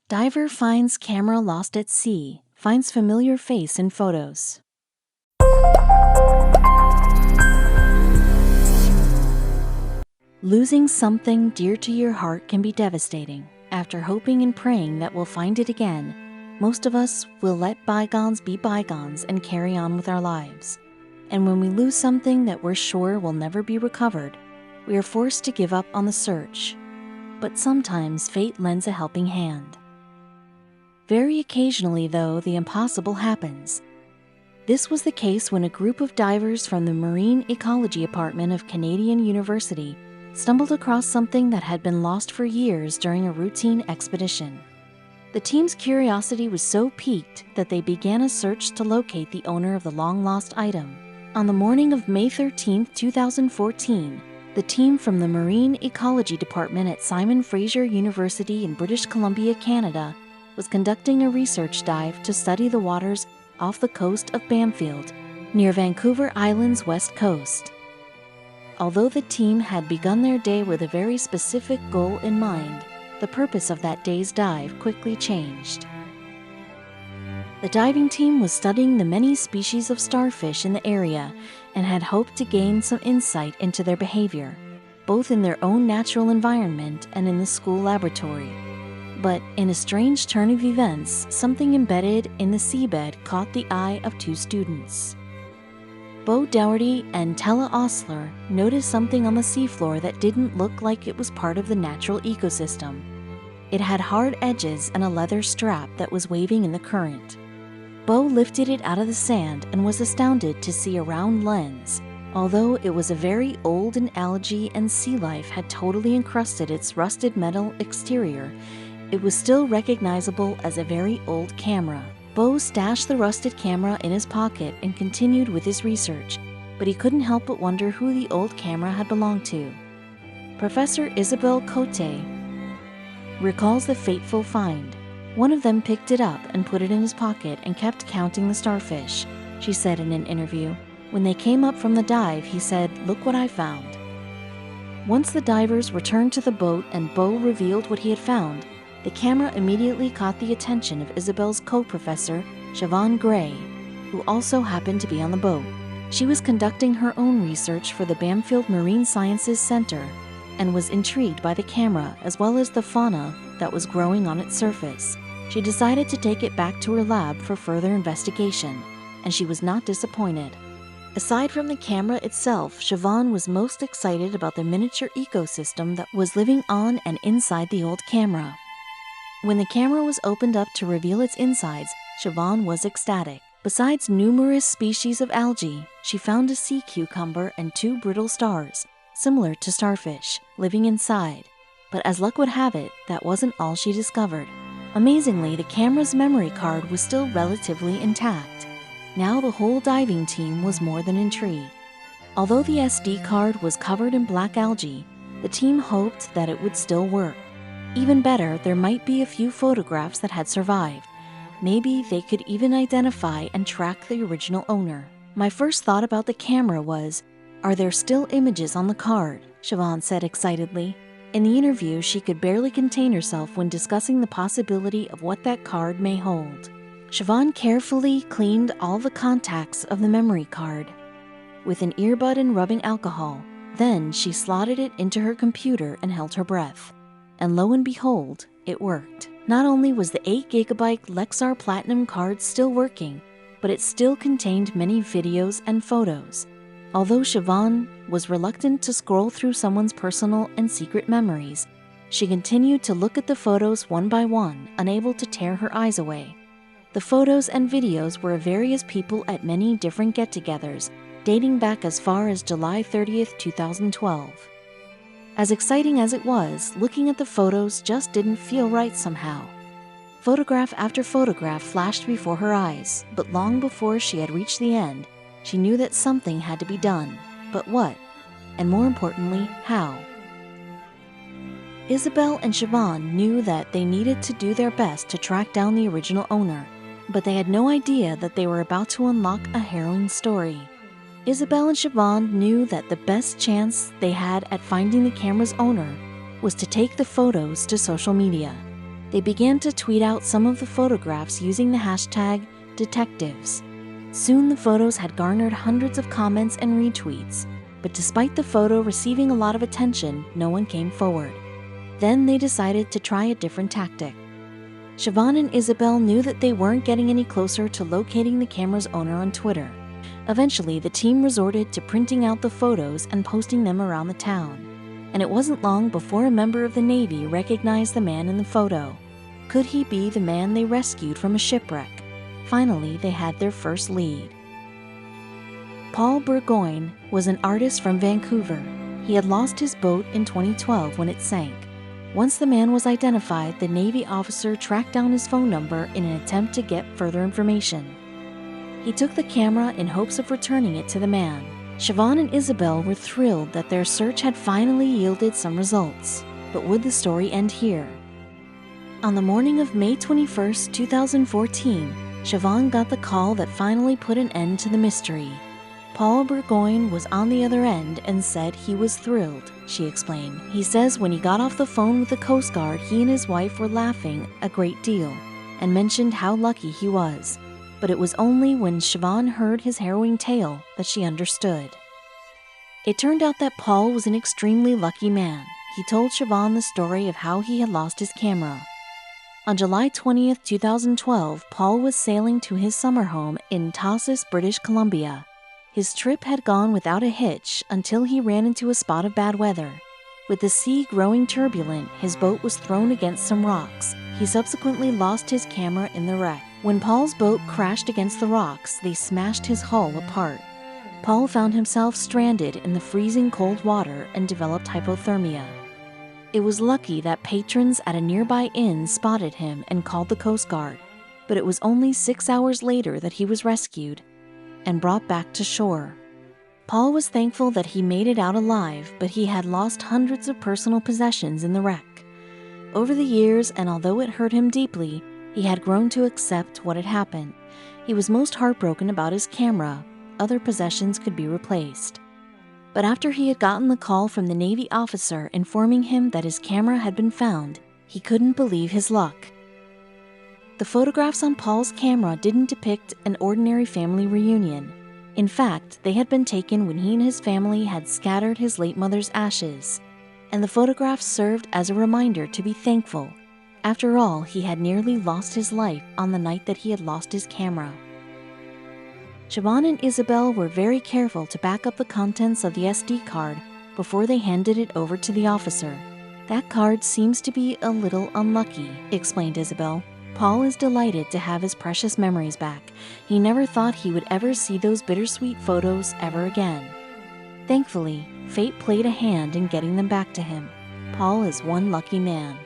Diver finds camera lost at sea, finds familiar face in photos. Losing something dear to your heart can be devastating. After hoping and praying that we'll find it again, most of us will let bygones be bygones and carry on with our lives. And when we lose something that we're sure will never be recovered, we are forced to give up on the search. But sometimes fate lends a helping hand. Very occasionally, though, the impossible happens. This was the case when a group of divers from the Marine Ecology Department of Canadian University stumbled across something that had been lost for years during a routine expedition. The team's curiosity was so piqued that they began a search to locate the owner of the long-lost item. On the morning of May 13, 2014, the team from the Marine Ecology Department at Simon Fraser University in British Columbia, Canada, was conducting a research dive to study the waters off the coast of Bamfield, near Vancouver Island's west coast. Although the team had begun their day with a very specific goal in mind, the purpose of that day's dive quickly changed. The diving team was studying the many species of starfish in the area and had hoped to gain some insight into their behavior, both in their own natural environment and in the school laboratory. But in a strange turn of events, something embedded in the seabed caught the eye of two students. Bo Dougherty and Tella Osler noticed something on the seafloor that didn't look like it was part of the natural ecosystem. It had hard edges and a leather strap that was waving in the current. Bo lifted it out of the sand and was astounded to see a round lens. Although it was a very old and algae and sea life had totally encrusted its rusted metal exterior, it was still recognizable as a very old camera. Bo stashed the rusted camera in his pocket and continued with his research, but he couldn't help but wonder who the old camera had belonged to. Professor Isabelle Cote recalls the fateful find. One of them picked it up and put it in his pocket and kept counting the starfish. She said in an interview, "When they came up from the dive, he said, 'Look what I found.'" Once the divers returned to the boat and Bo revealed what he had found, the camera immediately caught the attention of Isabelle's co-professor, Siobhan Gray, who also happened to be on the boat. She was conducting her own research for the Bamfield Marine Sciences Center and was intrigued by the camera as well as the fauna that was growing on its surface. She decided to take it back to her lab for further investigation, and she was not disappointed. Aside from the camera itself, Siobhan was most excited about the miniature ecosystem that was living on and inside the old camera. When the camera was opened up to reveal its insides, Siobhan was ecstatic. Besides numerous species of algae, she found a sea cucumber and two brittle stars, similar to starfish, living inside. But as luck would have it, that wasn't all she discovered. Amazingly, the camera's memory card was still relatively intact. Now the whole diving team was more than intrigued. Although the SD card was covered in black algae, the team hoped that it would still work. Even better, there might be a few photographs that had survived. Maybe they could even identify and track the original owner. "My first thought about the camera was, are there still images on the card?" Siobhan said excitedly. In the interview, she could barely contain herself when discussing the possibility of what that card may hold. Siobhan carefully cleaned all the contacts of the memory card with an earbud and rubbing alcohol. Then she slotted it into her computer and held her breath. And lo and behold, it worked. Not only was the 8GB Lexar Platinum card still working, but it still contained many videos and photos. Although Siobhan was reluctant to scroll through someone's personal and secret memories, she continued to look at the photos one by one, unable to tear her eyes away. The photos and videos were of various people at many different get-togethers, dating back as far as July 30th, 2012. As exciting as it was, looking at the photos just didn't feel right somehow. Photograph after photograph flashed before her eyes, but long before she had reached the end, she knew that something had to be done. But what? And more importantly, how? Isabelle and Siobhan knew that they needed to do their best to track down the original owner, but they had no idea that they were about to unlock a harrowing story. Isabelle and Siobhan knew that the best chance they had at finding the camera's owner was to take the photos to social media. They began to tweet out some of the photographs using the hashtag #detectives. Soon the photos had garnered hundreds of comments and retweets, but despite the photo receiving a lot of attention, no one came forward. Then they decided to try a different tactic. Siobhan and Isabel knew that they weren't getting any closer to locating the camera's owner on Twitter. Eventually, the team resorted to printing out the photos and posting them around the town. And it wasn't long before a member of the Navy recognized the man in the photo. Could he be the man they rescued from a shipwreck? Finally, they had their first lead. Paul Burgoyne was an artist from Vancouver. He had lost his boat in 2012 when it sank. Once the man was identified, the Navy officer tracked down his phone number in an attempt to get further information. He took the camera in hopes of returning it to the man. Siobhan and Isabel were thrilled that their search had finally yielded some results. But would the story end here? On the morning of May 21, 2014, Siobhan got the call that finally put an end to the mystery. Paul Burgoyne was on the other end and said he was thrilled, she explained. He says when he got off the phone with the Coast Guard, he and his wife were laughing a great deal and mentioned how lucky he was. But it was only when Siobhan heard his harrowing tale that she understood. It turned out that Paul was an extremely lucky man. He told Siobhan the story of how he had lost his camera. On July 20, 2012, Paul was sailing to his summer home in Tassos, British Columbia. His trip had gone without a hitch until he ran into a spot of bad weather. With the sea growing turbulent, his boat was thrown against some rocks. He subsequently lost his camera in the wreck. When Paul's boat crashed against the rocks, they smashed his hull apart. Paul found himself stranded in the freezing cold water and developed hypothermia. It was lucky that patrons at a nearby inn spotted him and called the Coast Guard, but it was only 6 hours later that he was rescued and brought back to shore. Paul was thankful that he made it out alive, but he had lost hundreds of personal possessions in the wreck. Over the years, and although it hurt him deeply, he had grown to accept what had happened. He was most heartbroken about his camera. Other possessions could be replaced. But after he had gotten the call from the Navy officer informing him that his camera had been found, he couldn't believe his luck. The photographs on Paul's camera didn't depict an ordinary family reunion. In fact, they had been taken when he and his family had scattered his late mother's ashes, and the photographs served as a reminder to be thankful. After all, he had nearly lost his life on the night that he had lost his camera. Siobhan and Isabel were very careful to back up the contents of the SD card before they handed it over to the officer. "That card seems to be a little unlucky," explained Isabel. "Paul is delighted to have his precious memories back. He never thought he would ever see those bittersweet photos ever again. Thankfully, fate played a hand in getting them back to him. Paul is one lucky man."